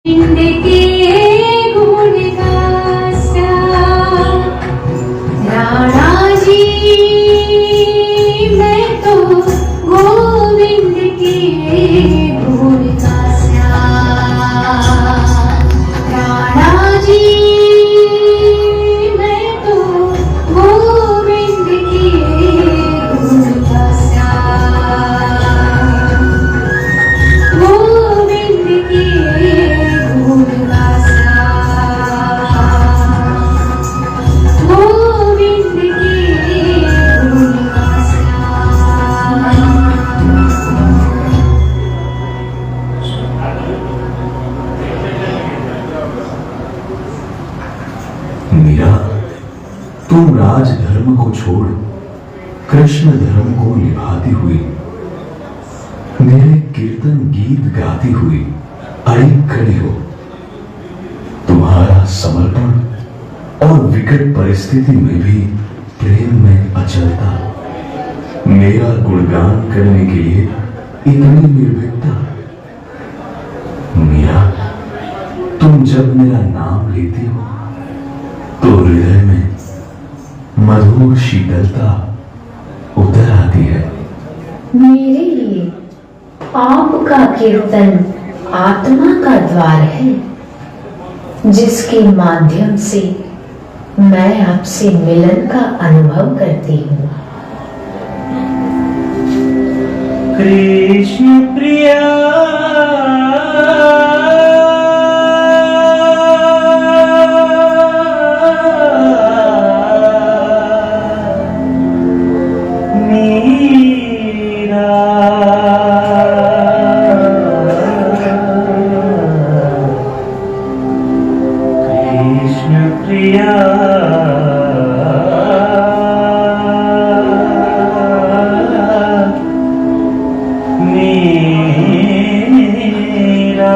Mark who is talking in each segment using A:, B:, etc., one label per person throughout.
A: जिंदगी गुण गासा राणा जी मैं तो गोविंद के गुण गासा राणा जी मैं तो गोविंद के गुण गासा गोविंद के गुण गासा गोविंद के गुण गासा।
B: मीरा, तुम राज धर्म को छोड़ कृष्ण धर्म को निभाती हुई मेरे कीर्तन गीत गाती हुई आई खड़ी हो। तुम्हारा समर्पण और विकट परिस्थिति में भी प्रेम में अचलता, मेरा गुणगान करने के लिए इतनी निर्भीकता। मीरा, तुम जब मेरा नाम लेती हो तो हृदय में मधुर शीतलता उतर आती है।
C: मेरे लिए आपका कीर्तन आत्मा का द्वार है, जिसके माध्यम से मैं आपसे मिलन का अनुभव करती हूँ।
D: कृष्ण प्रिया प्रिया मेरा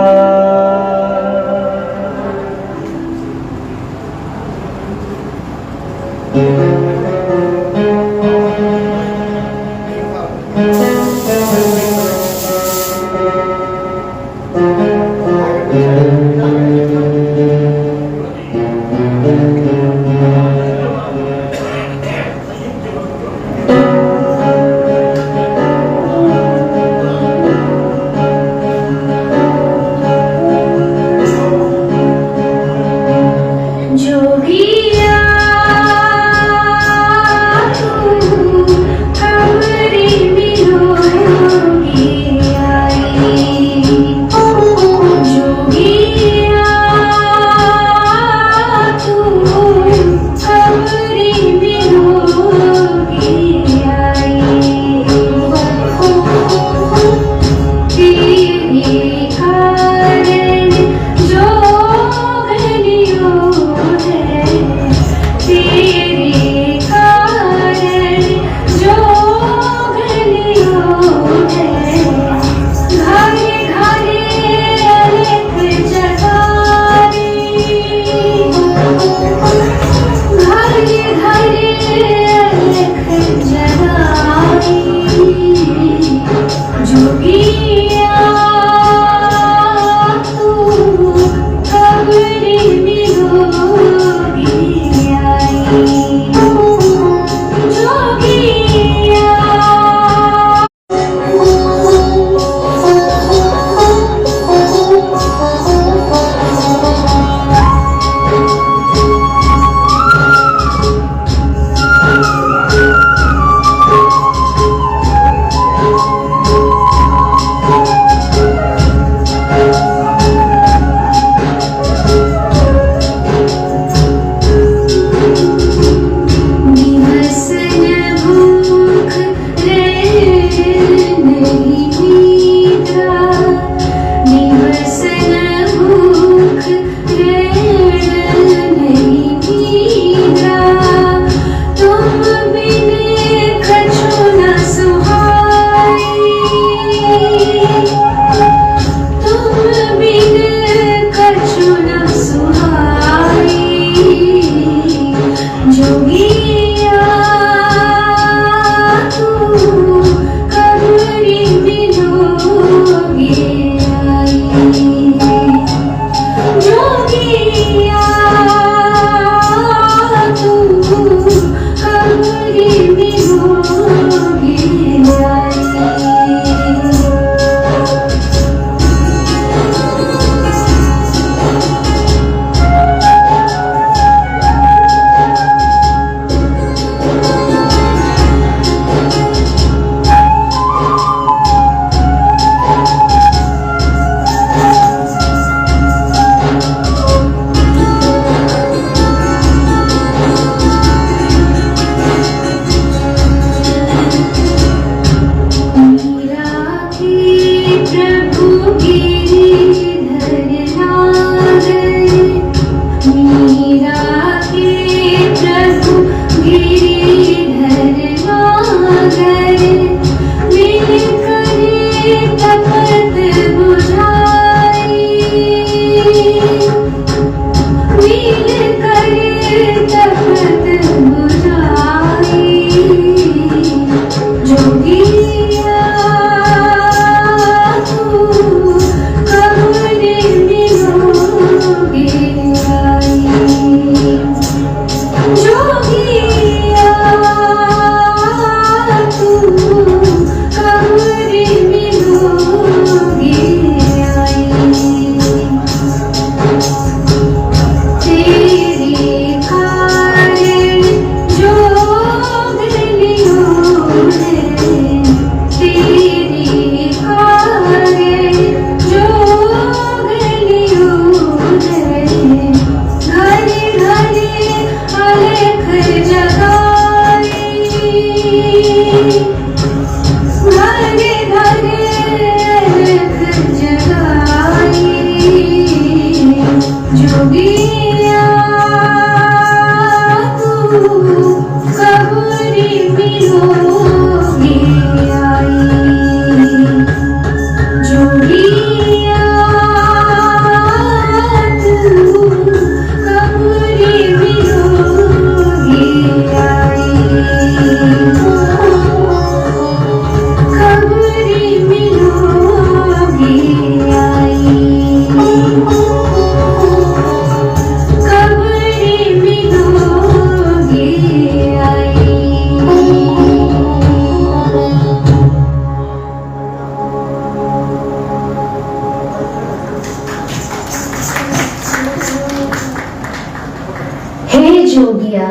C: जोगिया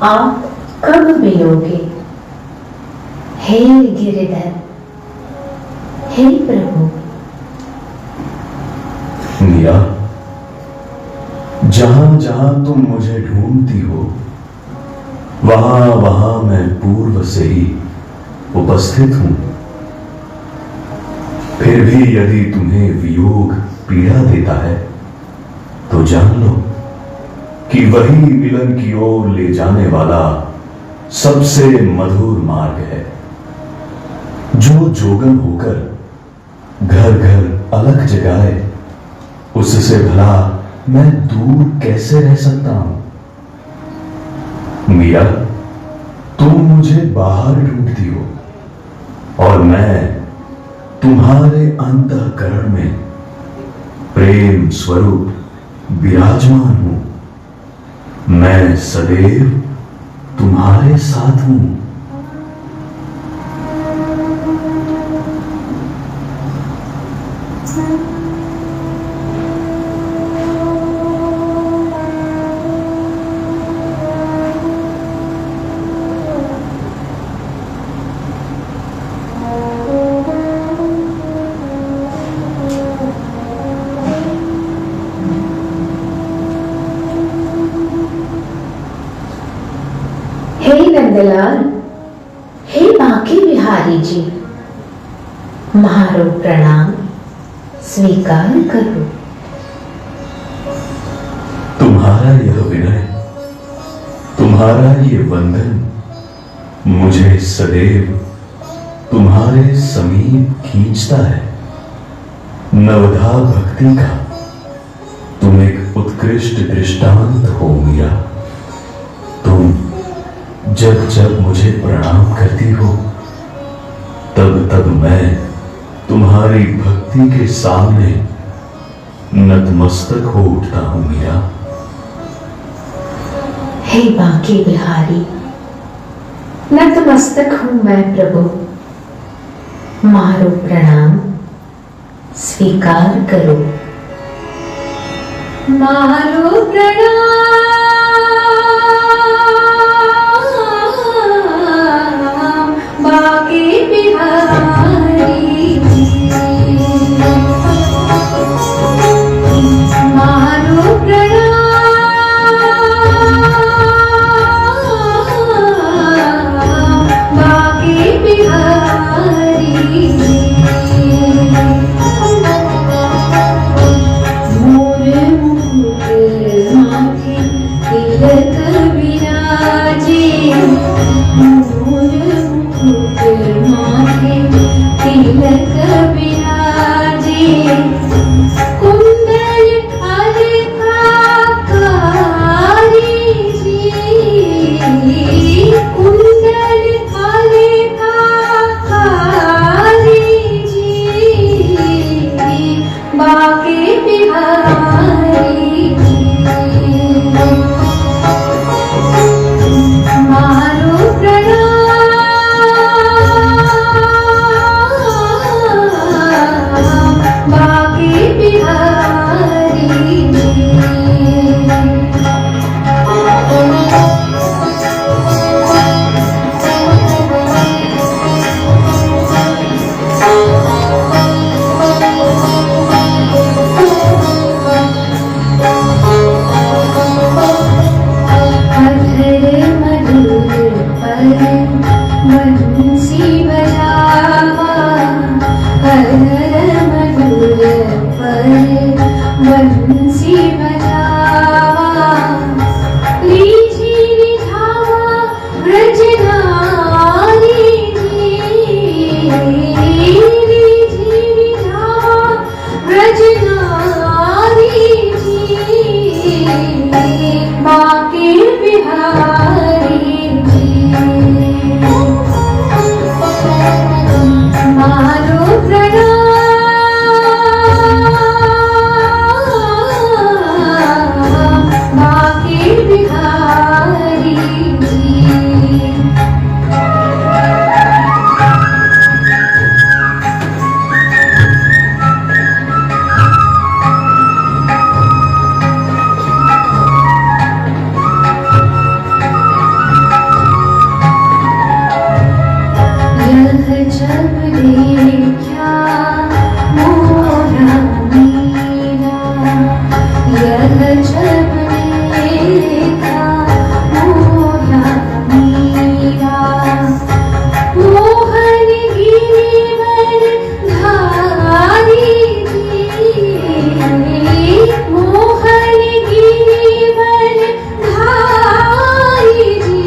C: आप कब मिलोगे? हे गिरिधर, हे प्रभु।
B: मिया, जहां जहां तुम मुझे ढूंढती हो वहां वहां मैं पूर्व से ही उपस्थित हूं। फिर भी यदि तुम्हें वियोग पीड़ा देता है तो जान लो कि वही मिलन की ओर ले जाने वाला सबसे मधुर मार्ग है। जो जोगन होकर घर घर अलग जगाए, उससे भला मैं दूर कैसे रह सकता हूं? मीरा, तुम मुझे बाहर ढूंढती हो और मैं तुम्हारे अंतःकरण में प्रेम स्वरूप विराजमान हूं। मैं सदैव तुम्हारे साथ हूं।
C: हे नंदलाल, हे बांके बिहारी जी, म्हारो प्रणाम स्वीकार करो।
B: तुम्हारा यह विनय, तुम्हारा ये वंदन मुझे सदैव तुम्हारे समीप खींचता है। नवधा भक्ति का तुम एक उत्कृष्ट दृष्टांत हो मीरा। तुम जब जब मुझे प्रणाम करती हो तब तब मैं तुम्हारी भक्ति के सामने नतमस्तक हो उठता हूं मीरा।
C: हे बांके बिहारी, नतमस्तक हूं मैं प्रभु, म्हारो प्रणाम स्वीकार करो।
A: म्हारो प्रणाम बांके बिहारी जी, म्हारो प्रणाम बांके बिहारी जी। मोर मुकुट माथे तिलक विराजे, मोर मुकुट माथे तिलक विराजे, कुंडल अलंकारी जी, कुंडल अलंकारी जी, बांके बिहारी बांके बिहारी जी मारो प्रणाम बांके बिहारी जी जब देखा मोरा मीरा यह जब देखा मोरा मीरा मोहन गिरिवर धारी जी मोहन गिरिवर धारी जी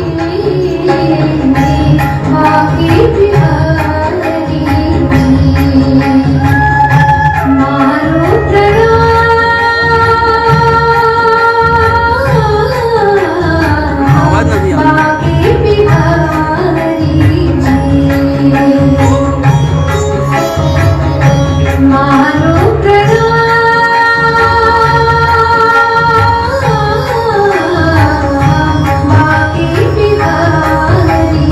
A: बांके बिहारी मारो प्रणाम बांके बिहारी मारो प्रणाम बांके बिहारी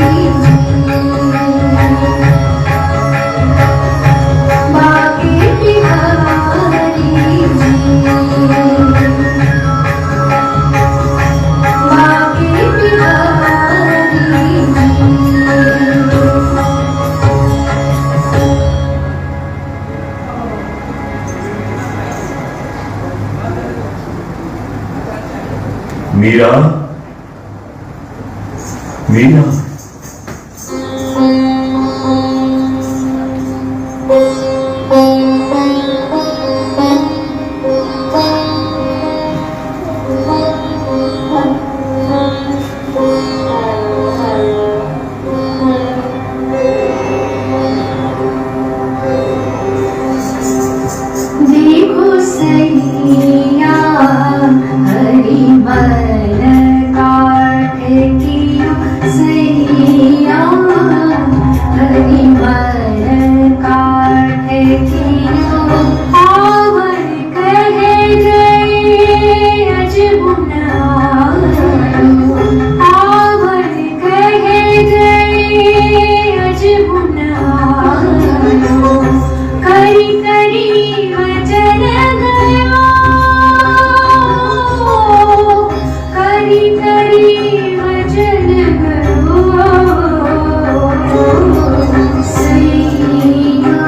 A: बांके बिहारी बांके बिहारी
B: मीरा मीरा
A: देखो सैया हरि मन काट कियो सैया हरि मन काट कियो आवर कहे जय अजगुण आयो आवर कहे जय अजगुण आयो करी करी वचन गयो करी करी वचन गयो सैया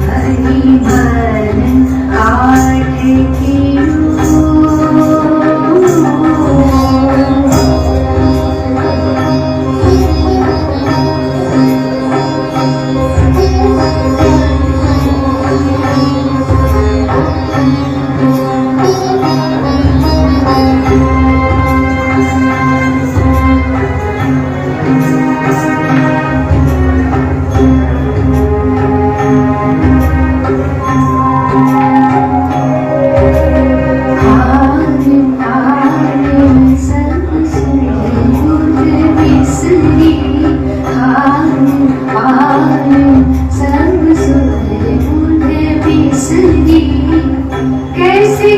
A: हरि मन काट कियो कैसे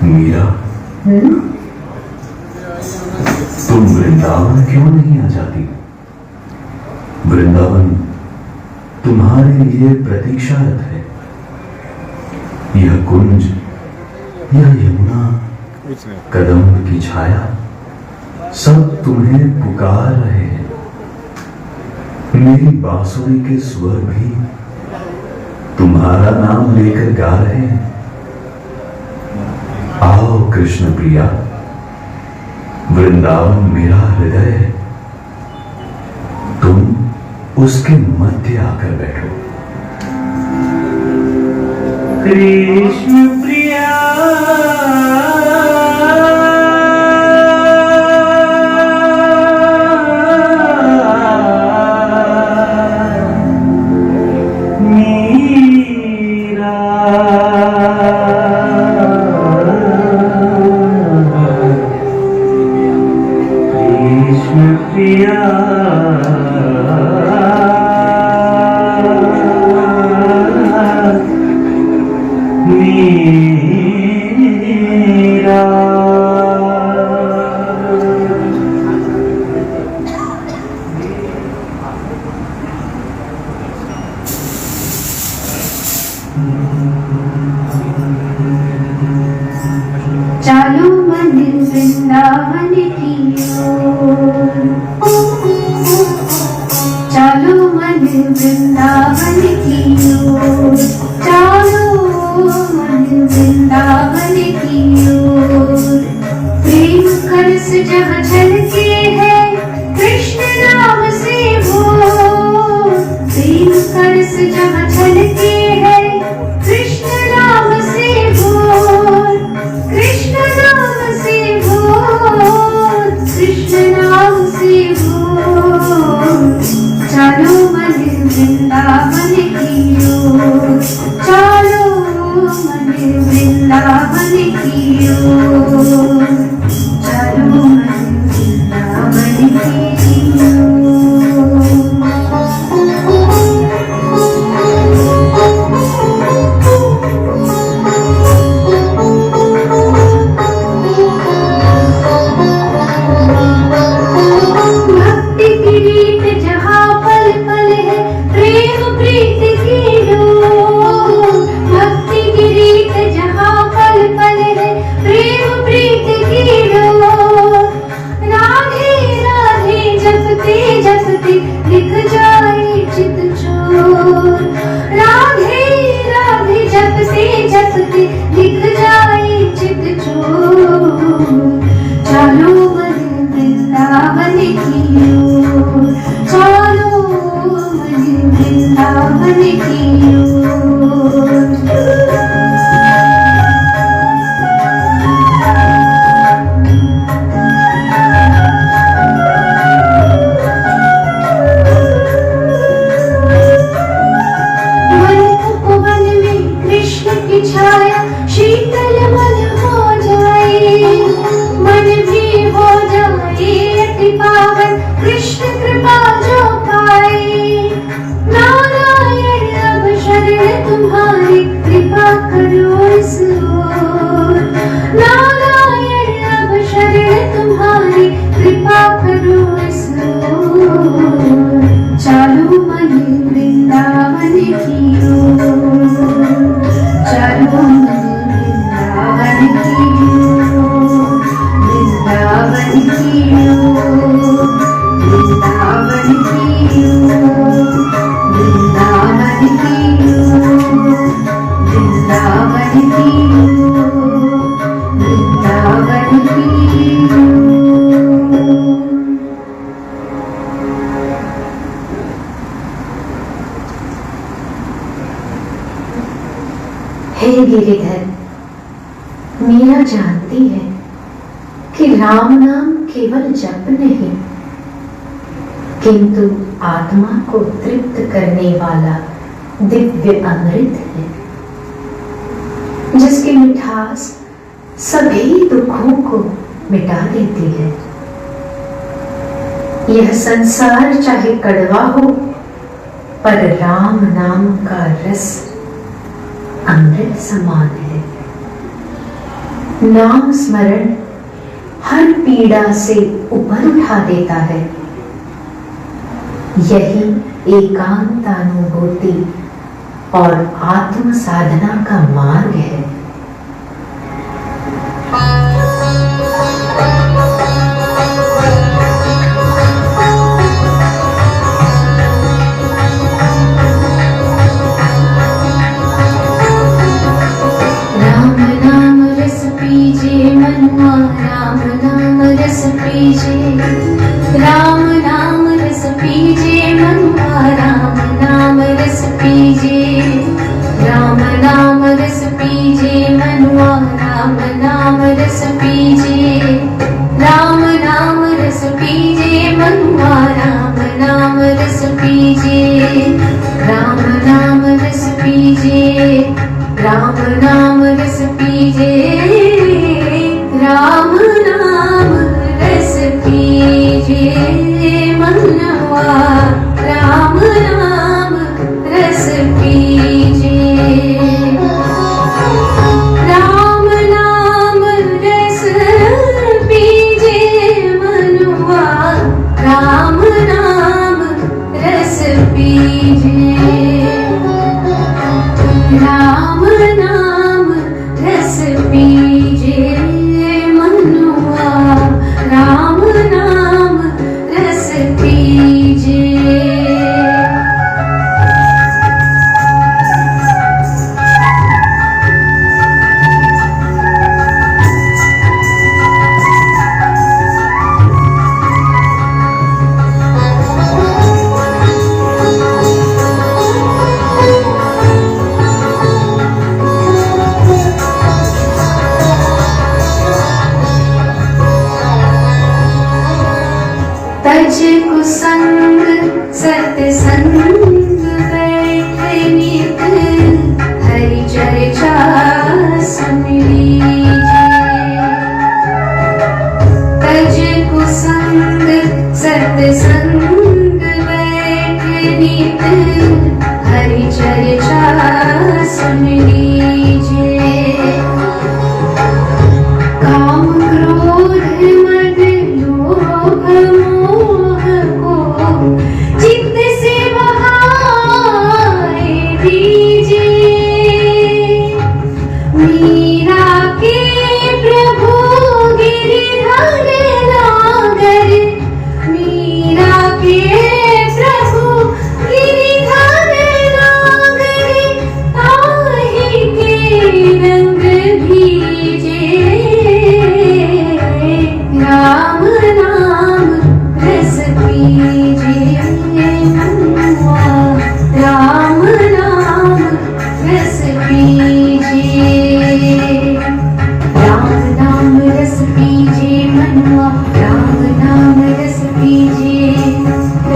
B: मीरा, तुम वृंदावन क्यों नहीं आ जाती? वृंदावन तुम्हारे लिए प्रतीक्षारत है। यह कुंज, यह यमुना, कदम्ब की छाया, सब तुम्हें पुकार रहे हैं। मेरी बांसुरी के स्वर भी तुम्हारा नाम लेकर गा रहे हैं। आओ कृष्ण प्रिया, वृंदावन मेरा हृदय है, तुम उसके मध्य आकर बैठो।
D: कृष्ण प्रिया
A: चालो मन वृंदावन की ओर, चालो मन वृंदावन की ओर, चालो मन वृंदावन की ओर। प्रेम करस जहाँ छलके है कृष्ण नाम से भोर, प्रेम करस जहाँ छलके है कृष्ण नाम से भोर, कृष्ण नाम से भोर, कृष्ण नाम से भोर। चालो मन वृंदावन की ओर, चालो मन वृंदावन की ओर, चालो मन वृंदावन की ओर। भक्ति की रीत जहाँ पल पल है प्रेम प्रीत की डोर, भक्ति की रीत जहाँ पल पल है प्रेम प्रीत की डोर। राधे राधे जपते जपते लिख जाए चित चोर, राधे राधे जपते जपते लिख जाए चित चोर। चालो मन वृंदावन की ओर, चालो मन वृंदावन की ओर। मन उपवन में कृष्ण की छाया शीतल मन हो जाए, मन भी हो जाए अति पावन कृष्ण कृपा जो पाए। नारायण अब शरण तुम्हारी कृपा करो इस ओर, नारायण अब शरण तुम्हारी कृपा करो इस ओर। चालो मन वृंदावन की ओर, चालो मन वृंदावन की ओर, वृंदावन की ओर, वृंदावन की ओर, वृंदावन की ओर, वृंदावन की ओर, वृंदावन की ओर।
C: हे गिरिधर, मीरा जानती है कि राम नाम केवल जप नहीं, किंतु आत्मा को तृप्त करने वाला दिव्य अमृत है, जिसकी मिठास सभी दुखों को मिटा देती है। यह संसार चाहे कड़वा हो, पर राम नाम का रस अमृत समान है। नाम स्मरण हर पीड़ा से ऊपर उठा देता है। यही एकांतानुभूति और आत्म साधना का मार्ग है।
A: राम नाम रस पीजे मनुआ, राम नाम रस पीजे, राम नाम रस पीजे मनुआ, राम नाम रस पीजे, राम नाम रस पीजे मनुआ, राम नाम रस पीजे, राम नाम रस पीजे मनुआ, राम नाम रस पीजे, राम नाम रस पीजे, राम नाम रस पीजे, राम नाम रस पीजे मनवा, राम नाम रस पीजे, राम नाम रस पीजे मनवा, राम नाम रस पीजे, राम नाम रस पीजे मनुआ, राम नाम रस पीजे। तज कुसंग सत्संग बैठ नित, हरि चर्चा सुन लीजिए। तज कुसंग सत्संग बैठ नित, हरि चर्चा सुन लीजिए। काम क्रोध मद लोभ मोह को चित्त से बहाए दीजिए। मीरा के प्रभु गिरिधर नागर, मीरा के प्रभु गिरिधर नागर, ताहि के रंग भीजे। राम नाम रस पीजे मनुआ, राम नाम रस पीजे, राम नाम रस पीजे मनुआ, राम नाम रस पीजे,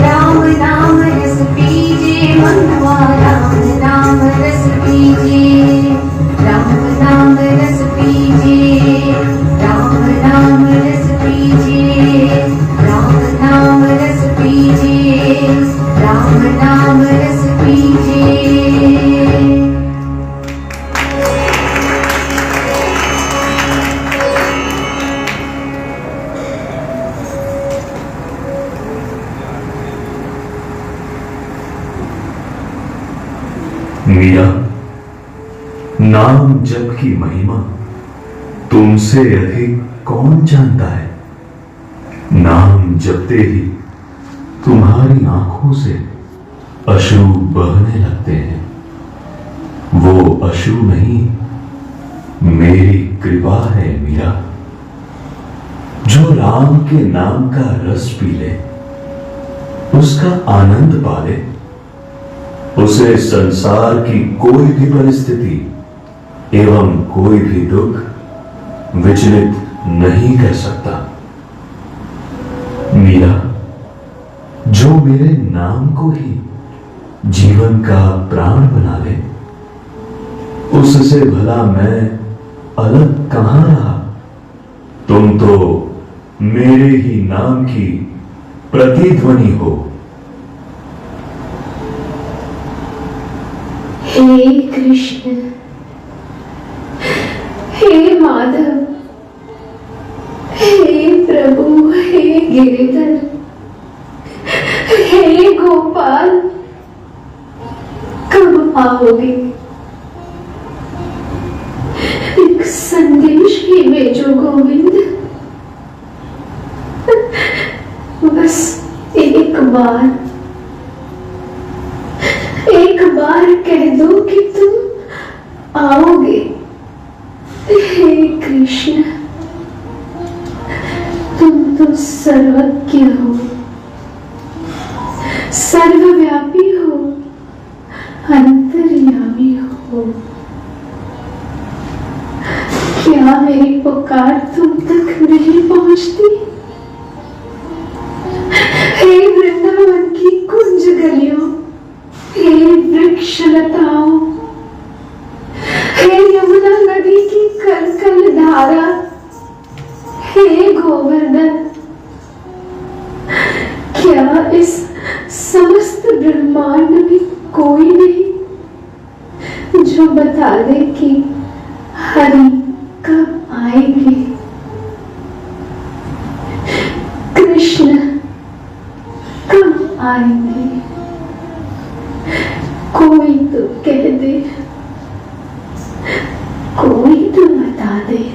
A: राम नाम रस पीजे मनुआ, राम नाम रस पीजे, राम नाम रस पीजे, राम नाम रस पीजे, राम नाम रस पीजे, राम नाम रस पीजे।
B: मीरा, नाम जप की महिमा तुमसे अधिक कौन जानता है। नाम जपते ही तुम्हारी आंखों से अश्रु बहने लगते हैं। वो अश्रु नहीं, मेरी कृपा है मीरा। जो राम के नाम का रस पी ले, उसका आनंद पाले, उसे संसार की कोई भी परिस्थिति एवं कोई भी दुख विचलित नहीं कर सकता। मीरा, जो मेरे नाम को ही जीवन का प्राण बना ले, उससे भला मैं अलग कहां रहा। तुम तो मेरे ही नाम की प्रतिध्वनि हो।
C: हे कृष्ण, हे माधव, गिरिधर, हे गोपाल, कब आओगे? एक संदेश ही भेजो गोविंद। बस एक बार कह दो कि तुम आओगे। हे कृष्ण, तुम तो सर्वज्ञ हो, सर्वव्यापी हो, अंतर्यामी हो। क्या मेरी पुकार तुम तक नहीं पहुंचती? हे वृंदावन की कुंज गलियों, हे वृक्ष लताओं, हे यमुना नदी की कलकल धारा, हे गोवर्धन, क्या इस समस्त ब्रह्मांड में कोई नहीं जो बता दे कि हरि कब आएंगे? कृष्ण कब आएंगे? कोई तो कह दे, कोई तो बता दे।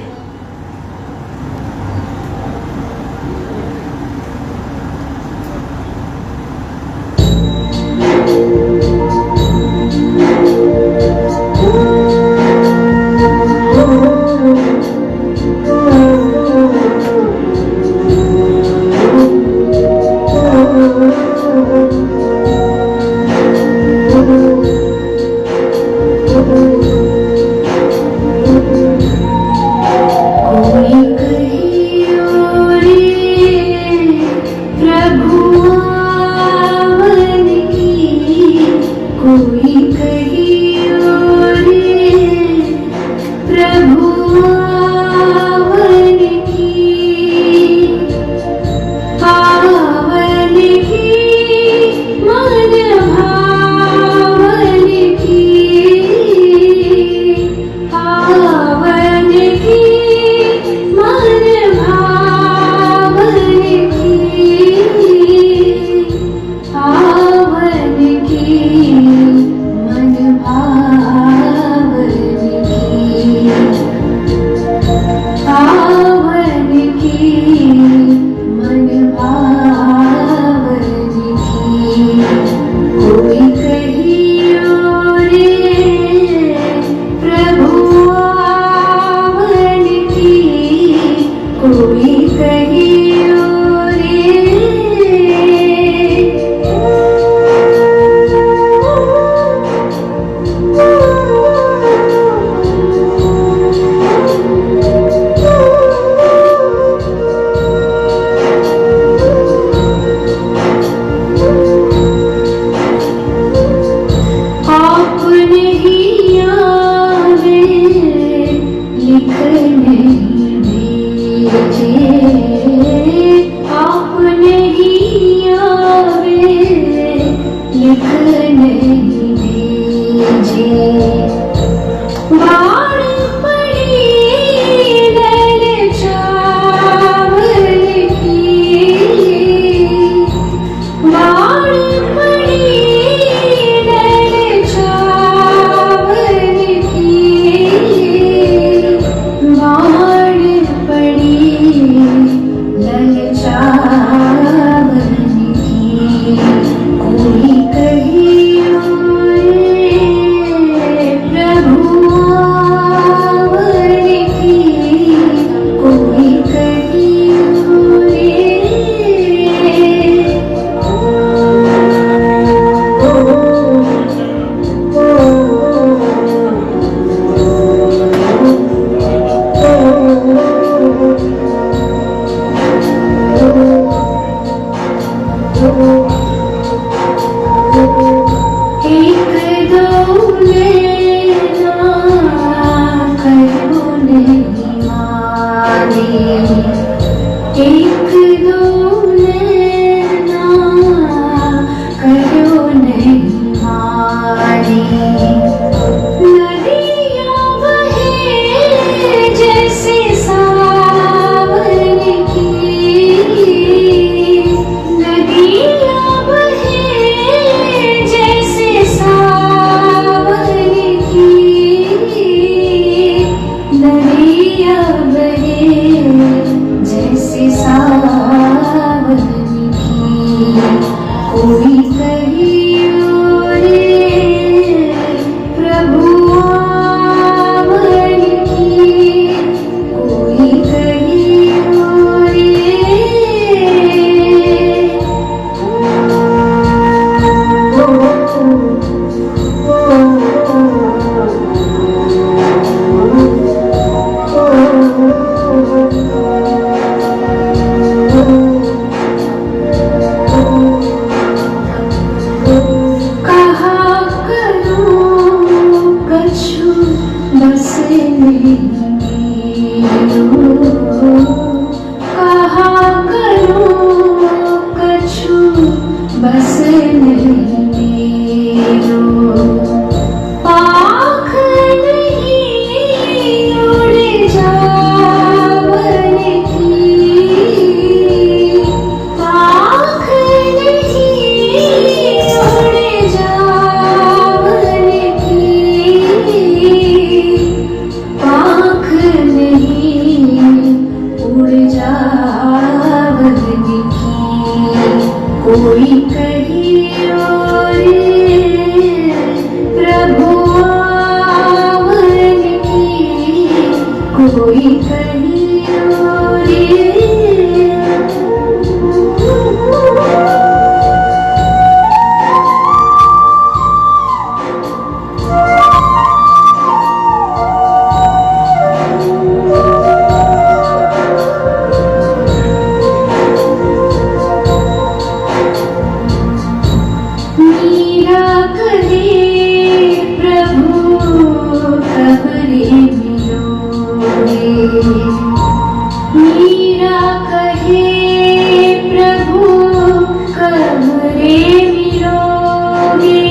A: बस नहीं कहा करूं कछु बस नहीं पाख नहीं उड़ जावन की पाख नहीं उड़ जावन की पाख नहीं उड़ जावन की कोई कहियो रे प्रभु आवन की कोई कहियो रे मीरा कहे प्रभु कब रे मिलोगे मीरा कहे प्रभु कब रे मिलोगे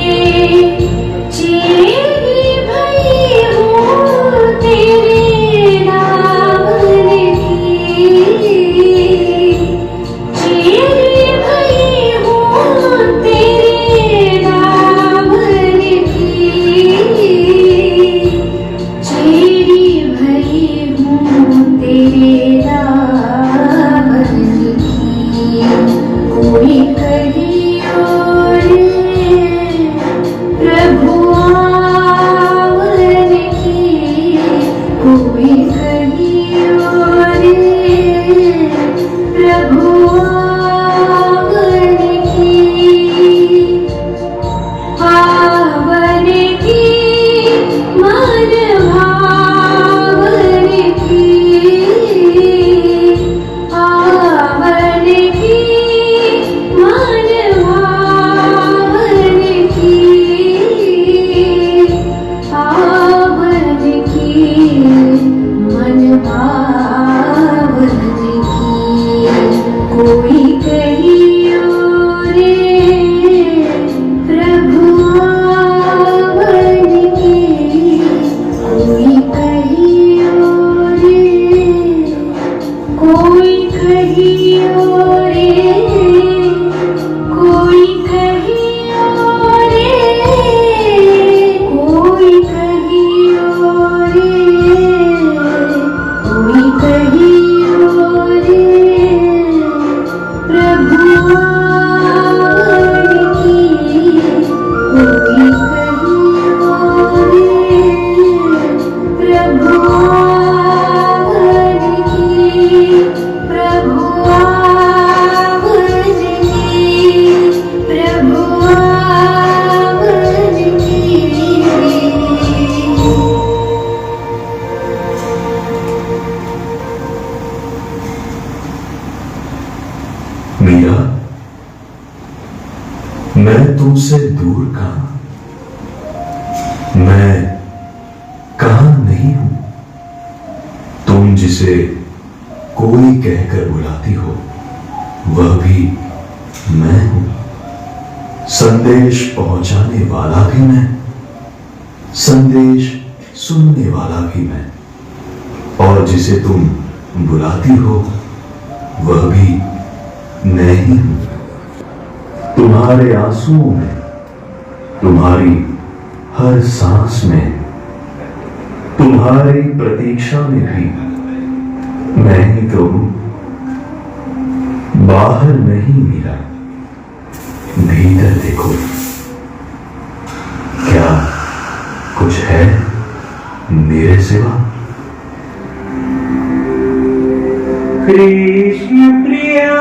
A: चेरी भई हूँ तेरे नाम की चेरी भई हूँ तेरे नाम की चेरी भई हूँ तेरे नाम की कोई कहियो रे प्रभु आवन की कोई कहियो रे प्रभु आवन की पावन की मन भावन की पावन की मन भावन की पावन की मन भावन की कोई कहियो रे प्रभु आवन की कोई कहियो रे कोई कहियो रे कोई कहियो रे कोई कहियो रे कोई कहियो रे प्रभु आवन की कोई कहियो रे प्रभु आवन की प्रभु आवन की प्रभु आवन की
B: मीरा, मैं तुमसे दूर कहां मैं कहां नहीं हूं तुम जिसे कोई कहकर बुलाती हो वह भी मैं हूं संदेश पहुंचाने वाला भी मैं संदेश सुनने वाला भी मैं और जिसे तुम बुलाती हो वह भी मैं ही हूं तुम्हारे आंसुओं में तुम्हारी हर सांस में तुम्हारी प्रतीक्षा में भी मैं ही तो हूं बाहर नहीं मीरा भीतर देखो क्या कुछ है मेरे सिवा
D: कृष्ण प्रिया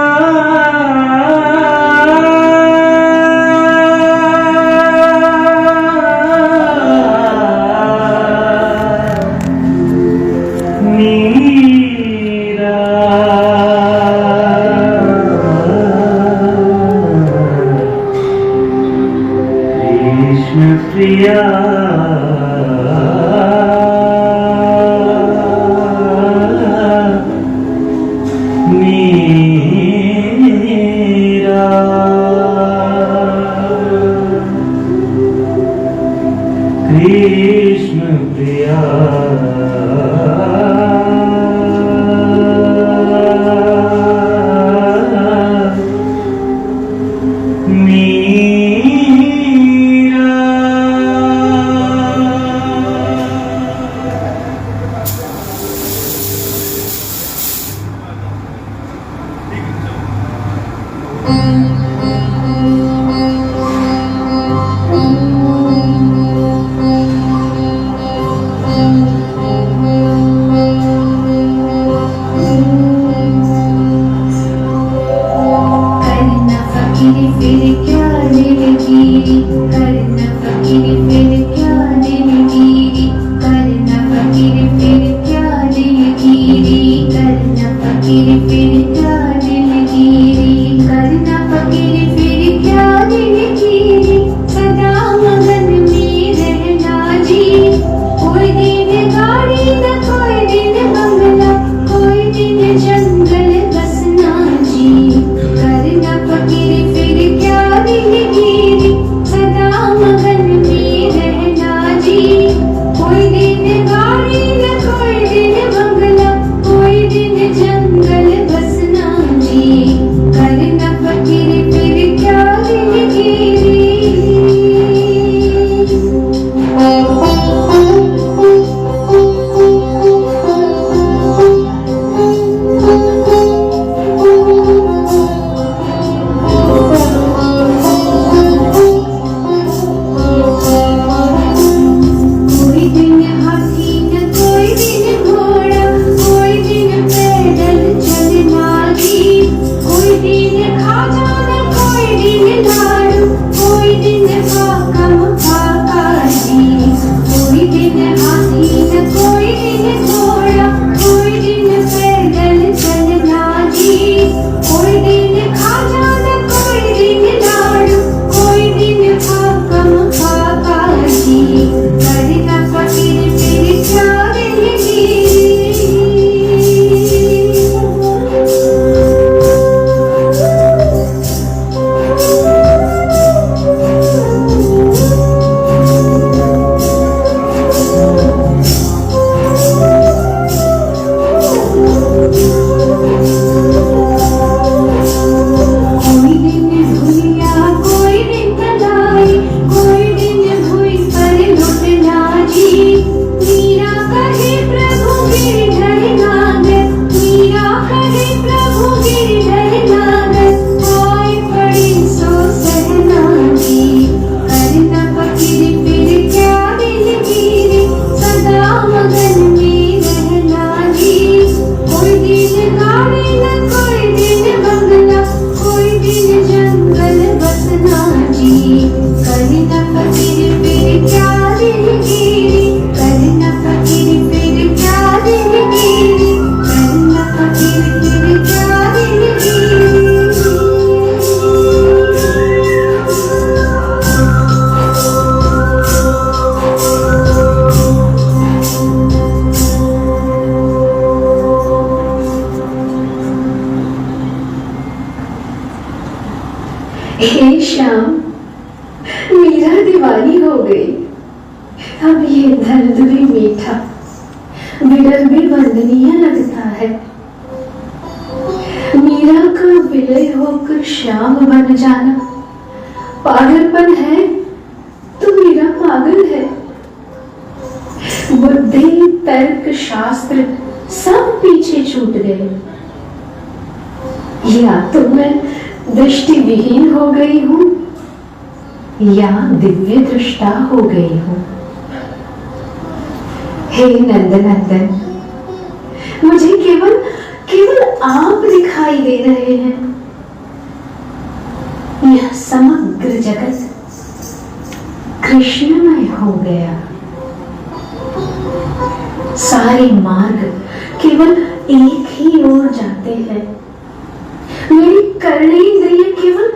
D: मीरा कृष्ण प्रिया प्रिया
A: करना फकीर फिर क्या दिलगीरी, करना फकीर फिर क्या दिलगीरी, करना फकीर फिर क्या दिलगीरी, करना फकीर फिर क्या दिलगीरी, करना फकीर फिर क्या दिलगीरी, सदा मगन में रहना जी, कोई दिन गाड़ी न कोई दिन बंगला, कोई दिन जंगल बसना जी, करना फकीर फिर क्या दिलगीरी, सदा मगन में रहना जी, कोई दिन गाड़ी न कोई दिन बंगला, कोई दिन जंगल बसना जी, करना फकीर फिर क्या कोई दिन हाथी न कोई दिन घोड़ा, कोई दिन पैदल चलना जी, कोई दिन खाजा न कोई दिन लाडू, कोई दिन फाका फाका जी, कोई दिन हाथी न कोई दिन घोड़ा, कोई दिन पैदल चलना जी, कोई दिन खाजा न कोई दिन लाडू, कोई दिन फाका फाका जी, करना फकीर फिर क्या कोई दिन भूलिया कोई दिन तलाई, कोई दिन भूई पर लुटना जी, मीरा कहे प्रभु गिरधर नागर, मीरा कहे प्रभु गिरधर नागर, आए पड़ी सो सहना जी, करना फकीर फिर क्या दिलगीरी, सदा मगन में रहना जी, कोई दिन गाड़ी न कोई दिन बंगला, कोई दिन जंगल बसना जी, करना फकीर फिर क्या दिलगीरी, करना फकीर फिर क्या दिलगीरी, करना फकीर फिर क्या दिलगीरी। हे श्याम, मीरा दीवानी हो गई, अब ये दर्द भी मीठा, विरह भी वंदनीय लगता है, मीरा का विलय होकर श्याम बन जाना पागलपन है, तो मीरा पागल है, बुद्धि तर्क शास्त्र सब पीछे छूट गए, या तो मैं दृष्टि विहीन हो गई हूं, या दिव्य दृष्टा हो गई हूं। हे नंदनंदन, मुझे केवल केवल आप दिखाई दे रहे हैं, यह समग्र जगत कृष्णमय हो गया, सारे मार्ग केवल एक ही ओर जाते हैं, मेरी कर्णेंद्रिय केवल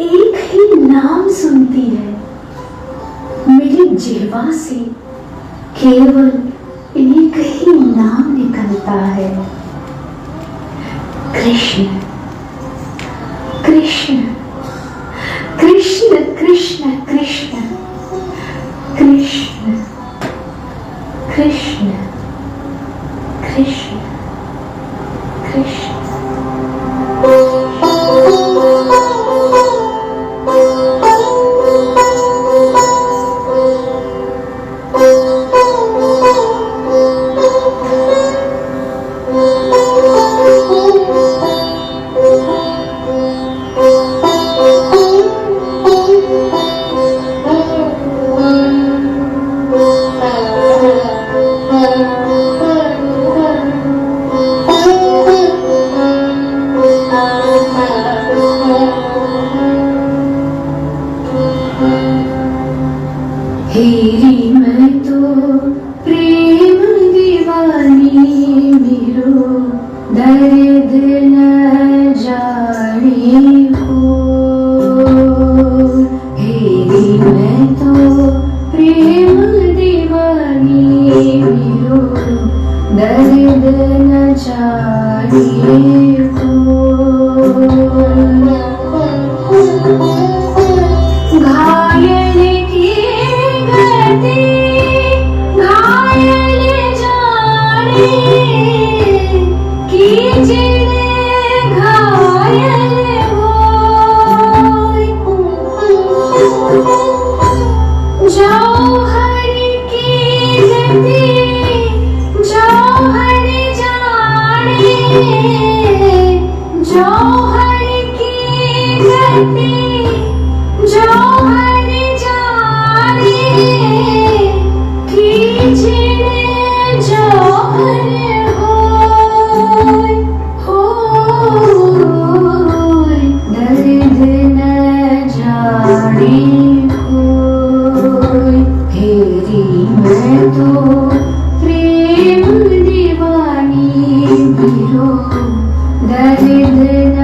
A: एक ही नाम सुनती है, मेरी जिह्वा से केवल एक ही नाम निकलता है, कृष्ण कृष्ण कृष्ण कृष्ण कृष्ण कृष्ण कृष्ण।
C: कृष्ण कृष्ण कृष्ण।
A: हेरी मैं तो प्रेम दीवानी मेरो दर्द न जाने को। हेरी मैं तो प्रेम दीवानी मेरो दर्द न जाने को। घायल घायल जाने कीजिए घायल होय। जौहर की गति जौहर जाने जौहर की गति जौहर जाने कीजिए जौहर होय होय। दर्द न जाने कोय। हेरी मैं तो प्रेम दीवानी मेरो दर्द न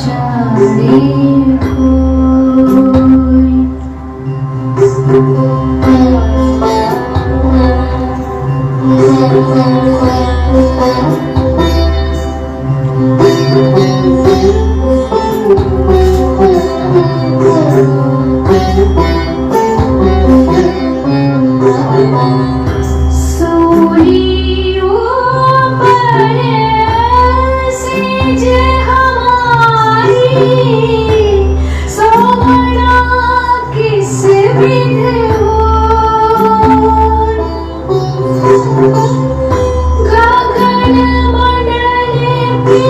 A: जाने कोय। सूलियों पर सेज हमारी सोमना किस विध गगन मंडल पे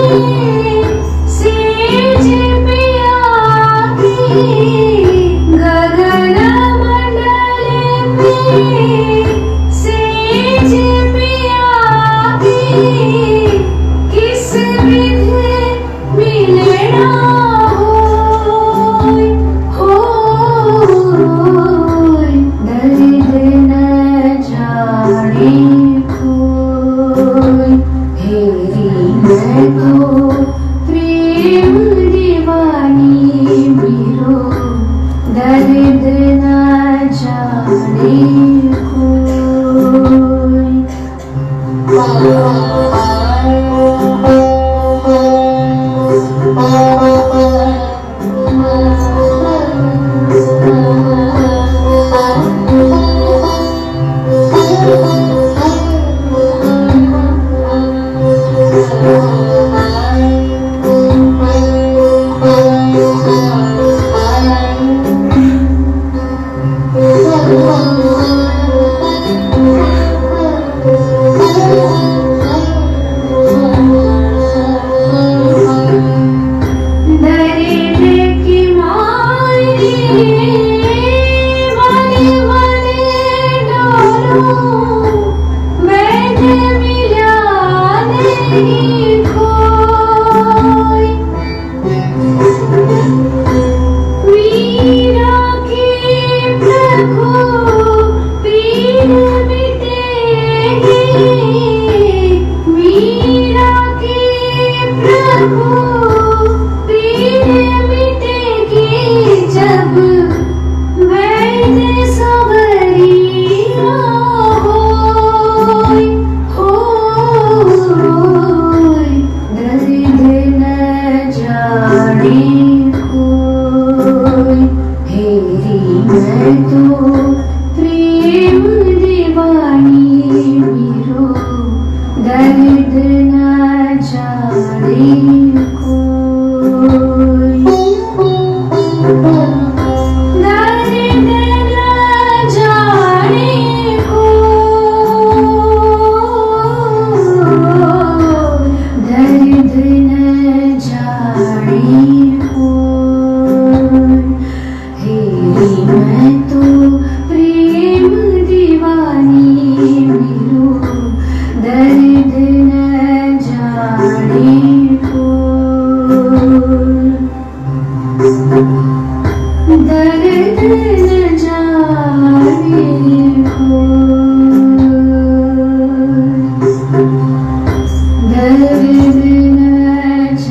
A: दर्द न जाने कोई, दर्द न जाने कोई, दर्द न जाने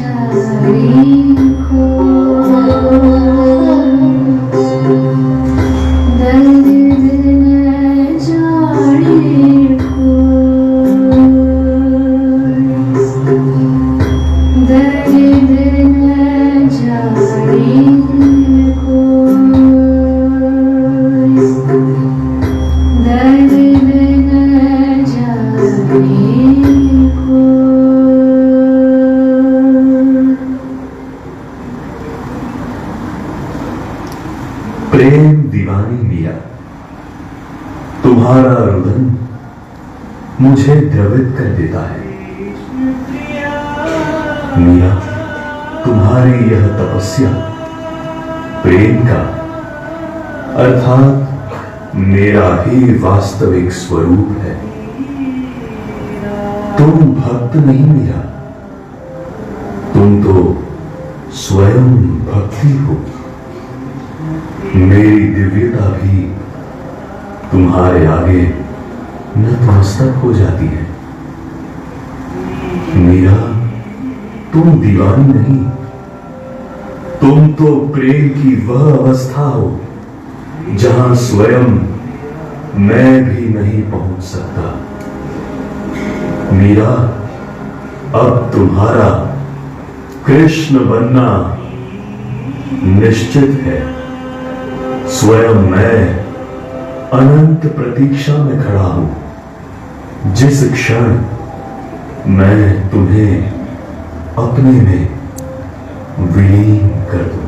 B: प्रेम दीवानी मीरा, तुम्हारा रुदन मुझे द्रवित कर देता है। मीरा, तुम्हारी यह तपस्या प्रेम का अर्थात मेरा ही वास्तविक स्वरूप है। तुम भक्त नहीं मीरा, तुम तो स्वयं भक्ति हो। मेरी दिव्यता भी तुम्हारे आगे नतमस्तक हो जाती है। मीरा, तुम दीवानी नहीं, तुम तो प्रेम की वह अवस्था हो जहां स्वयं मैं भी नहीं पहुंच सकता। मीरा, अब तुम्हारा कृष्ण बनना निश्चित है। स्वयं मैं अनंत प्रतीक्षा में खड़ा हूं, जिस क्षण मैं तुम्हें अपने में विलीन कर दूं।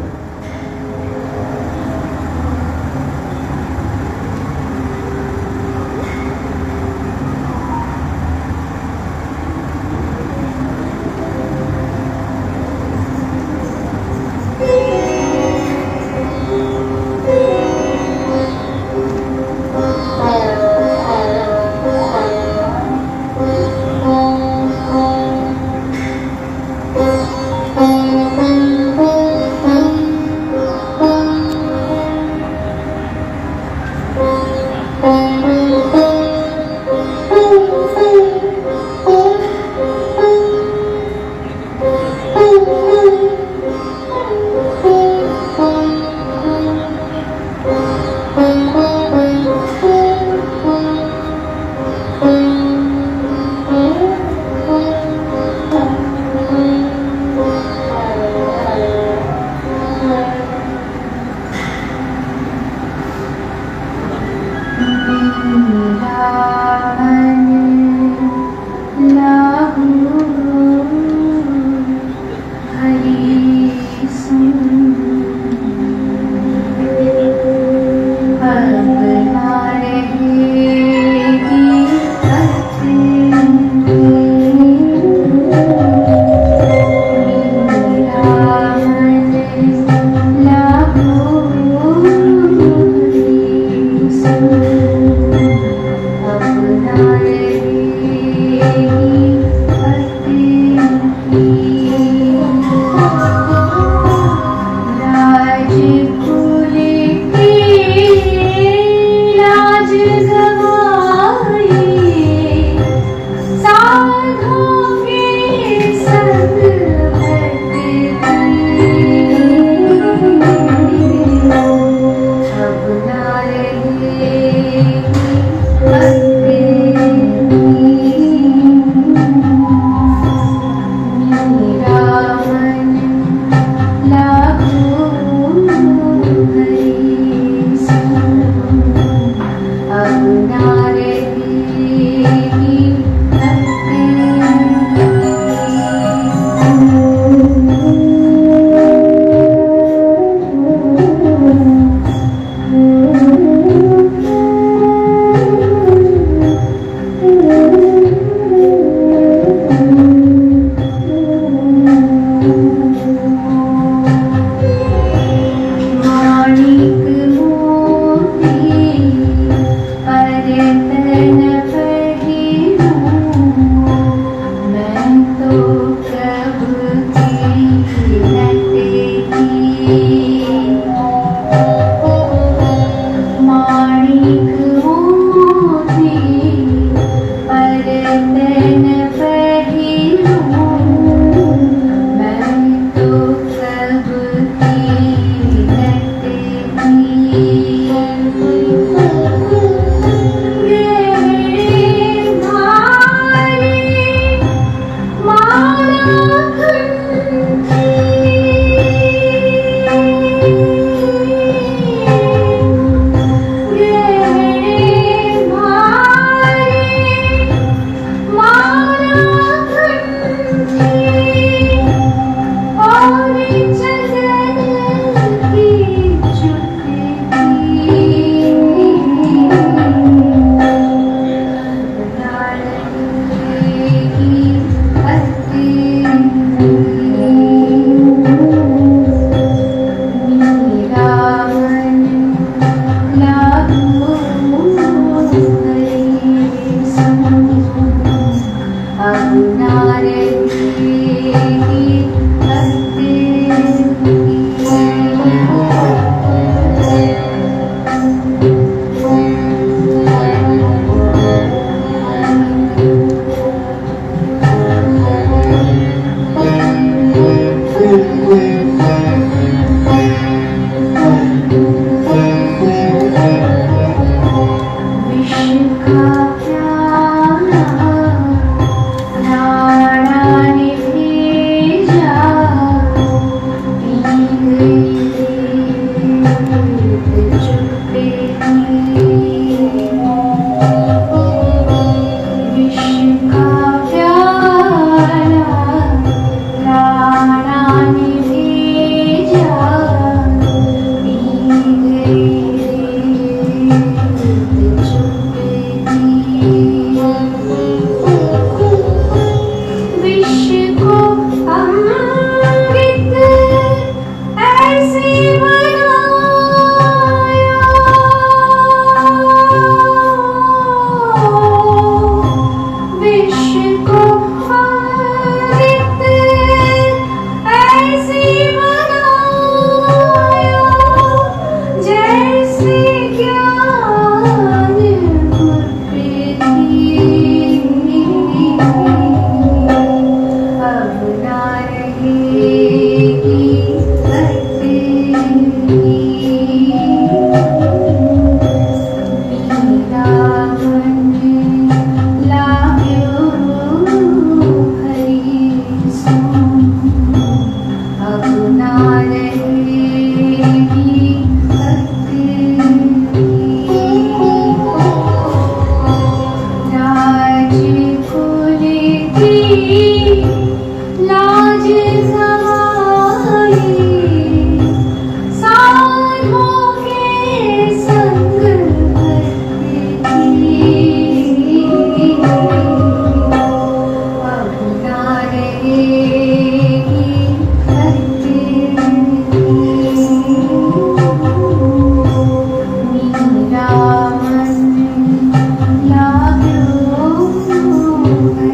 A: अपना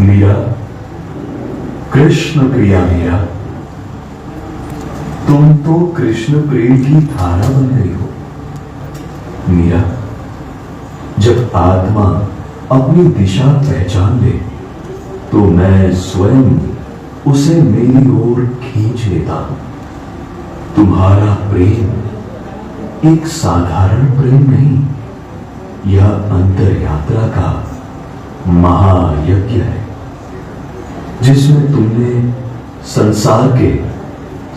B: मीरा, कृष्ण प्रिया मीरा, तुम तो कृष्ण प्रेम की धारा बन गई हो। मीरा, जब आत्मा अपनी दिशा पहचान ले तो मैं स्वयं उसे मेरी ओर खींच लेता हूं। तुम्हारा प्रेम एक साधारण प्रेम नहीं, यह अंतर यात्रा का महायज्ञ है, जिसमें तुमने संसार के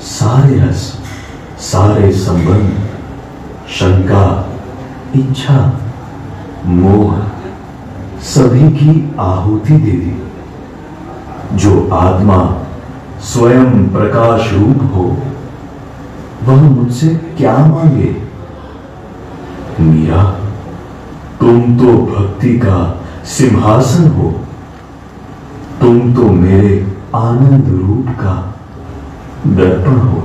B: सारे रस, सारे संबंध, शंका, इच्छा, मोह सभी की आहुति दे दी। जो आत्मा स्वयं प्रकाश रूप हो वह मुझसे क्या मांगे। मीरा, तुम तो भक्ति का सिंहासन हो, तुम तो मेरे आनंद रूप का दर्पण हो।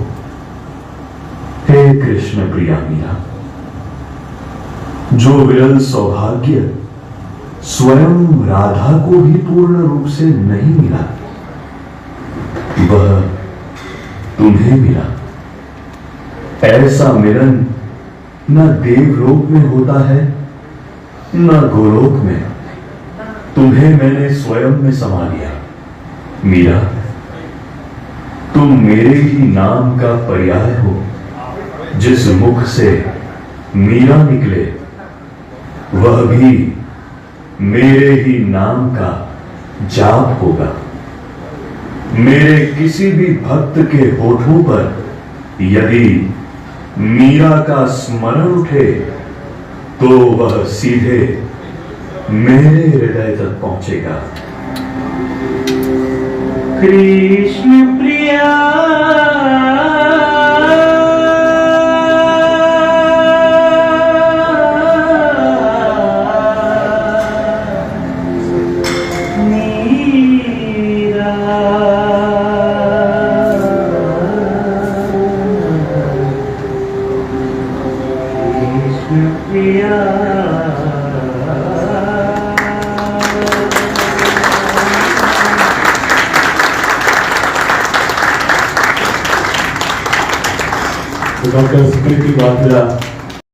B: हे कृष्ण प्रिया मीरा, जो विरल सौभाग्य स्वयं राधा को भी पूर्ण रूप से नहीं मिला, वह तुम्हें मिला। ऐसा मिलन न देवलोक में होता है न गोलोक में। तुम्हें मैंने स्वयं में समा लिया। मीरा, तुम मेरे ही नाम का पर्याय हो। जिस मुख से मीरा निकले वह भी मेरे ही नाम का जाप होगा। मेरे किसी भी भक्त के होठों पर यदि मीरा का स्मरण उठे तो वह सीधे मेरे हृदय तक पहुंचेगा।
D: कृष्ण प्रिया मीरा, कृष्ण प्रिया।
E: डॉक्टर स्मृति वात्रा